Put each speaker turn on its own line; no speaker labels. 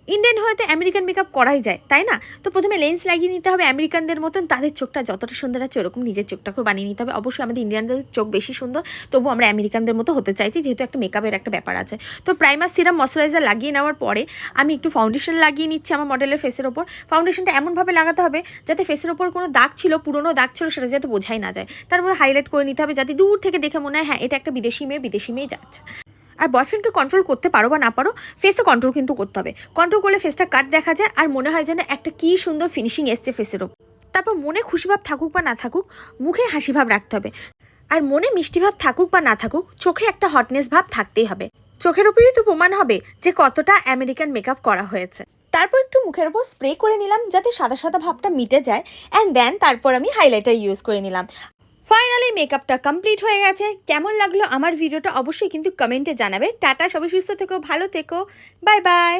Indian হয়তো American makeup করাই যায়, তাই না? তো প্রথমে লেন্স লাগিয়ে নিতে হবে আমেরিকানদের মতন, তাদের চোখটা যতটা সুন্দর আছে ওরকম নিজের চোখটাকেও বানিয়ে নিতে হবে। অবশ্যই আমাদের ইন্ডিয়ানদের চোখ বেশি সুন্দর, তবু আমরা আমেরিকানদের মতো হতে চাইছি, যেহেতু একটা মেকআপের একটা ব্যাপার আছে। তো প্রাইমার, সিরাম, ময়শ্চারাইজার লাগিয়ে নেওয়ার পরে আমি একটু ফাউন্ডেশন লাগিয়ে নিচ্ছি আমার মডেলের ফেসের ওপর। ফাউন্ডেশনটা এমনভাবে লাগাতে হবে যাতে ফেসের ওপর কোনো দাগ ছিল, পুরনো দাগ ছিল, সেটা যাতে বোঝাই না যায়। তারপরে হাইলাইট করে নিতে হবে যাতে দূর থেকে দেখে মনে হয় হ্যাঁ এটা একটা বিদেশি মেয়ে যাচ্ছে। আর বয়ফ্রেন্ডকে কন্ট্রোল করতে পারো বা না পারো, ফেসে কন্ট্রোল কিন্তু করতে হবে। কন্ট্রোল করলে ফেসটা কাট দেখা যায় আর মনে হয় যেন একটা কী সুন্দর ফিনিশিং এসছে ফেসের ওপর। তারপর মনে খুশি ভাব থাকুক বা না থাকুক, মুখে হাসি ভাব রাখতে হবে। আর মনে মিষ্টি ভাব থাকুক বা না থাকুক, চোখে একটা হটনেস ভাব থাকতেই হবে। চোখের ওপরেই তো প্রমাণ হবে যে কতটা আমেরিকান মেকআপ করা হয়েছে। তারপর একটু মুখের ওপর স্প্রে করে নিলাম যাতে সাদা সাদা ভাবটা মিটে যায়, অ্যান্ড দেন তারপর আমি হাইলাইটার ইউজ করে নিলাম। ফাইনালি মেকআপটা কমপ্লিট হয়ে গেছে। কেমন লাগলো আমার ভিডিওটা অবশ্যই কিন্তু কমেন্টে জানাবে। টাটা, সবাই সুস্থ থেকো, ভালো থেকো, বাই বাই।